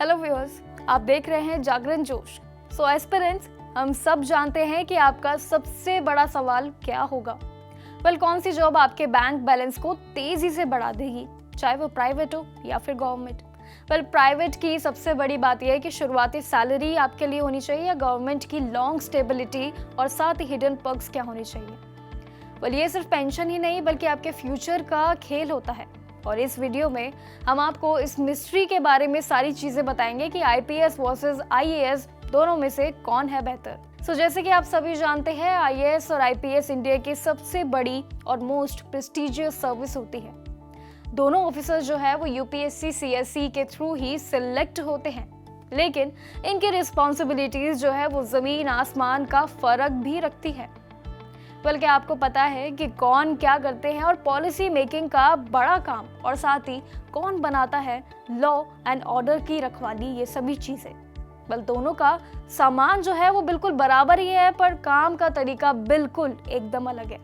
Hello viewers, आप देख रहे हैं जागरण जोश। सो एस्पिरेंट्स, हम सब जानते हैं कि आपका सबसे बड़ा सवाल क्या होगा। कौन सी जॉब आपके बैंक बैलेंस को तेजी से बढ़ा देगी, चाहे वो प्राइवेट हो या फिर गवर्नमेंट। प्राइवेट की सबसे बड़ी बात यह है कि शुरुआती सैलरी आपके लिए होनी चाहिए, या गवर्नमेंट की लॉन्ग स्टेबिलिटी और साथ ही हिडन पर्क्स क्या होनी चाहिए। ये सिर्फ पेंशन ही नहीं बल्कि आपके फ्यूचर का खेल होता है। और इस वीडियो में हम आपको इस मिस्ट्री के बारे में सारी चीजें बताएंगे कि आईपीएस वर्सेस आईएएस दोनों में से कौन है बेहतर। जैसे कि आप सभी जानते हैं, आईएएस और आईपीएस इंडिया की सबसे बड़ी और मोस्ट प्रेस्टिजियस सर्विस होती है। दोनों ऑफिसर्स जो है वो यूपीएससी सीएससी के थ्रू ही सिलेक्ट होते हैं, लेकिन इनकी रिस्पॉन्सिबिलिटीज जो है वो जमीन आसमान का फर्क भी रखती है। बल्कि आपको पता है कि कौन क्या करते हैं और पॉलिसी मेकिंग का बड़ा काम, और साथ ही कौन बनाता है लॉ एंड ऑर्डर की रखवाली, ये सभी चीजें। दोनों का सामान जो है वो बिल्कुल बराबर ही है, पर काम का तरीका बिल्कुल एकदम अलग है।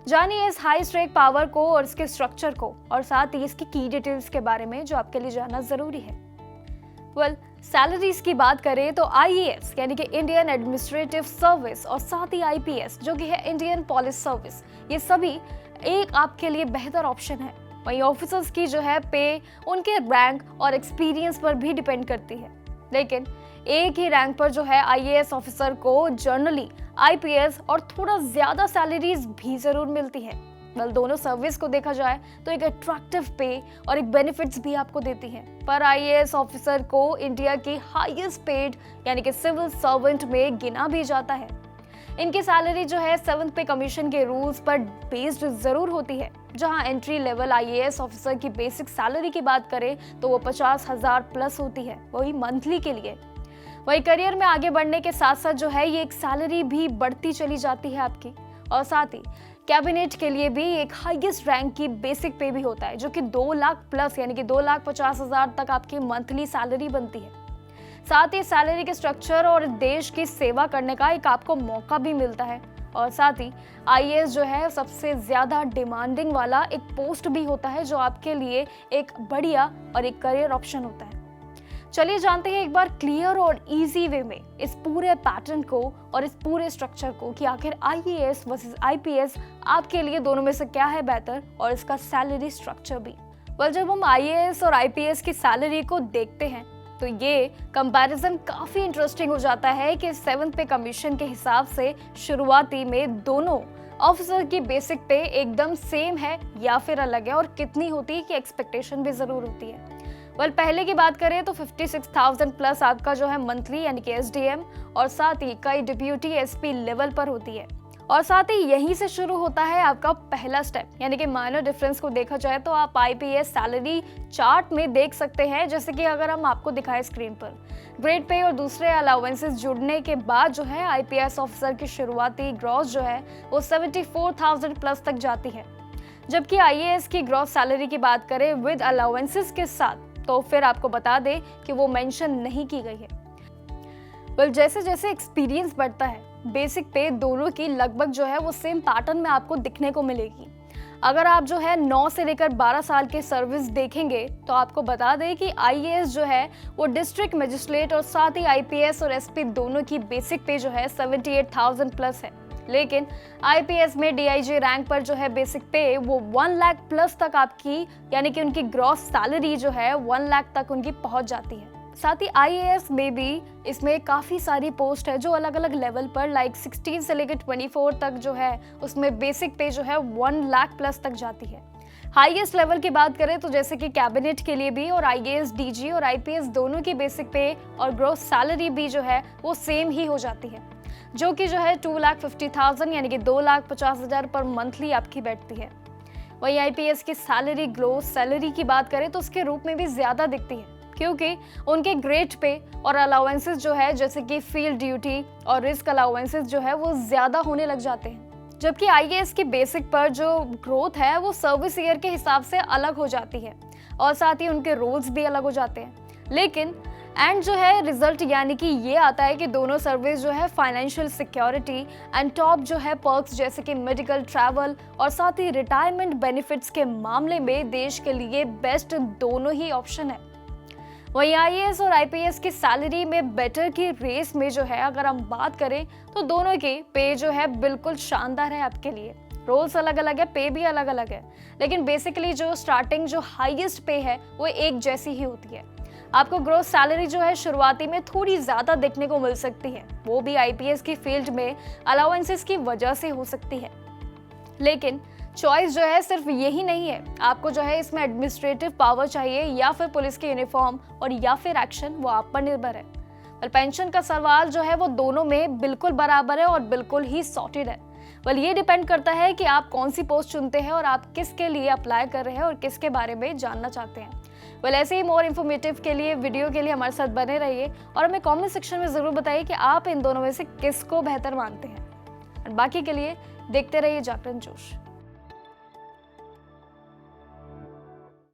जानिए इस हाई स्ट्रेक पावर को और इसके स्ट्रक्चर को, और साथ ही इसकी की डिटेल्स के बारे में जो आपके लिए जानना जरूरी है। सैलरीज की बात करें तो आईएएस यानी कि इंडियन एडमिनिस्ट्रेटिव सर्विस और साथ ही आईपीएस जो कि है इंडियन पुलिस सर्विस, ये सभी एक आपके लिए बेहतर ऑप्शन है। वहीं ऑफिसर्स की जो है पे उनके रैंक और एक्सपीरियंस पर भी डिपेंड करती है, लेकिन एक ही रैंक पर जो है आईएएस ऑफिसर को जनरली आईपीएस और थोड़ा ज्यादा सैलरीज भी जरूर मिलती है। दोनों सर्विस को देखा जाए तो एक अट्रैक्टिव पे और एक बेनिफिट्स भी आपको देती है। पर आईएएस ऑफिसर को इंडिया की हाईएस्ट पेड यानी कि सिविल सर्वेंट में गिना भी जाता है। इनकी सैलरी जो है 7th पे कमीशन के रूल्स पर बेस्ड जरूर होती है। जहां एंट्री लेवल आईएएस ऑफिसर की बेसिक सैलरी की बात करें तो वो 50,000 प्लस होती है, वही मंथली के लिए। वही करियर में आगे बढ़ने के साथ साथ जो है ये एक सैलरी भी बढ़ती चली जाती है आपकी, और साथ ही कैबिनेट के लिए भी एक हाईएस्ट रैंक की बेसिक पे भी होता है, जो कि 2 लाख प्लस यानी कि 2,50,000 तक आपकी मंथली सैलरी बनती है। साथ ही सैलरी के स्ट्रक्चर और देश की सेवा करने का एक आपको मौका भी मिलता है, और साथ ही आईएएस जो है सबसे ज्यादा डिमांडिंग वाला एक पोस्ट भी होता है, जो आपके लिए एक बढ़िया और एक करियर ऑप्शन होता है। चलिए जानते हैं एक बार क्लियर और इजी वे में इस पूरे पैटर्न को और इस पूरे स्ट्रक्चर को कि आखिर आईएएस वर्सेस आईपीएस आपके लिए दोनों में से क्या है बेहतर, और इसका सैलरी स्ट्रक्चर भी। जब हम आईएएस और आईपीएस की सैलरी को देखते हैं तो ये कंपैरिजन काफी इंटरेस्टिंग हो जाता है कि 7th पे कमीशन के हिसाब से शुरुआती में दोनों ऑफिसर की बेसिक पे एकदम सेम है या फिर अलग है, और कितनी होती है कि एक्सपेक्टेशन भी जरूर होती है। पहले की बात करें तो 56,000 प्लस आपका जो है मंथली यानी कि एसडीएम, और साथ ही कई डिप्यूटी एसपी लेवल पर होती है। और साथ ही यहीं से शुरू होता है आपका पहला स्टेप, यानी कि माइनर डिफरेंस को देखा जाए तो आप आईपीएस सैलरी चार्ट में देख सकते हैं, जैसे कि अगर हम आपको दिखाएं स्क्रीन पर। ग्रेड पे और दूसरे अलाउंसेस जुड़ने के बाद जो है आईपीएस ऑफिसर की शुरुआती ग्रॉस जो है वो 74,000 प्लस तक जाती है। जबकि आईएएस की ग्रॉस सैलरी की बात करें विद अलाउंसेस के साथ तो फिर आपको बता दें कि वो मेंशन नहीं की गई है। जैसे जैसे एक्सपीरियंस बढ़ता है, बेसिक पे दोनों की लगभग जो है वो सेम पैटर्न में आपको दिखने को मिलेगी। अगर आप जो है 9 से लेकर 12 साल के सर्विस देखेंगे तो आपको बता दें कि आईएएस जो है वो डिस्ट्रिक्ट मजिस्ट्रेट और साथ ही आईपीएस और एसपी दोनों की बेसिक पे जो है 78,000 प्लस है, लेकिन आईपीएस में डीआईजी रैंक पर जो है बेसिक पे वो 1 लाख प्लस तक आपकी यानी कि उनकी ग्रॉस सैलरी जो है 1 लाख तक उनकी पहुंच जाती है। साथ ही आईएएस में भी इसमें काफी सारी पोस्ट है जो अलग अलग लेवल पर लाइक 16 से लेकर 24 तक जो है उसमें बेसिक पे जो है 1 लाख प्लस तक जाती है। हाईएस्ट लेवल की बात करें तो जैसे कि कैबिनेट के लिए भी और आईएएस डीजी और आईपीएस दोनों की बेसिक पे और ग्रॉस सैलरी भी जो है वो सेम ही हो जाती है, जो कि जो है 2,50,000 यानी कि 2,50,000 पर मंथली आपकी बैठती है। वही आईपीएस की सैलरी ग्रोस सैलरी की बात करें तो उसके रूप में भी ज्यादा दिखती है, क्योंकि उनके ग्रेड पे और अलाउंसेस जो है जैसे कि फील्ड ड्यूटी और रिस्क अलाउंसेस जो है वो ज्यादा होने लग जाते हैं। जबकि आईएएस की बेसिक पर जो ग्रोथ है वो सर्विस ईयर के हिसाब से अलग हो जाती है, और साथ ही उनके रोल्स भी अलग हो जाते हैं। लेकिन एंड जो है रिजल्ट यानी कि ये आता है कि दोनों सर्विस जो है फाइनेंशियल सिक्योरिटी एंड टॉप जो है पर्क्स जैसे कि मेडिकल, ट्रैवल और साथ ही रिटायरमेंट बेनिफिट्स के मामले में देश के लिए बेस्ट दोनों ही ऑप्शन है। वहीं आईएएस और आईपीएस की सैलरी में बेटर की रेस में जो है अगर हम बात करें तो दोनों की पे जो है बिल्कुल शानदार है आपके लिए। रोल्स अलग अलग है, पे भी अलग अलग है, लेकिन बेसिकली जो स्टार्टिंग जो हाईएस्ट पे है वो एक जैसी ही होती है। आपको ग्रोस सैलरी जो है शुरुआती में थोड़ी ज्यादा देखने को मिल सकती है, वो भी आईपीएस की फील्ड में अलाउंसेस की वजह से हो सकती है। लेकिन चॉइस जो है सिर्फ यही नहीं है, आपको जो है इसमें एडमिनिस्ट्रेटिव पावर चाहिए या फिर पुलिस की यूनिफॉर्म और या फिर एक्शन, वो आप पर निर्भर है। पेंशन का सवाल जो है वो दोनों में बिल्कुल बराबर है और बिल्कुल ही सॉर्टेड है। ये डिपेंड करता है कि आप कौन सी पोस्ट चुनते हैं और आप किसके लिए अप्लाई कर रहे हैं और किसके बारे में जानना चाहते हैं। ऐसे ही मोर इन्फॉर्मेटिव के लिए वीडियो के लिए हमारे साथ बने रहिए और हमें कमेंट सेक्शन में जरूर बताइए कि आप इन दोनों में से किसको बेहतर मानते हैं। और बाकी के लिए देखते रहिए जागरण जोश।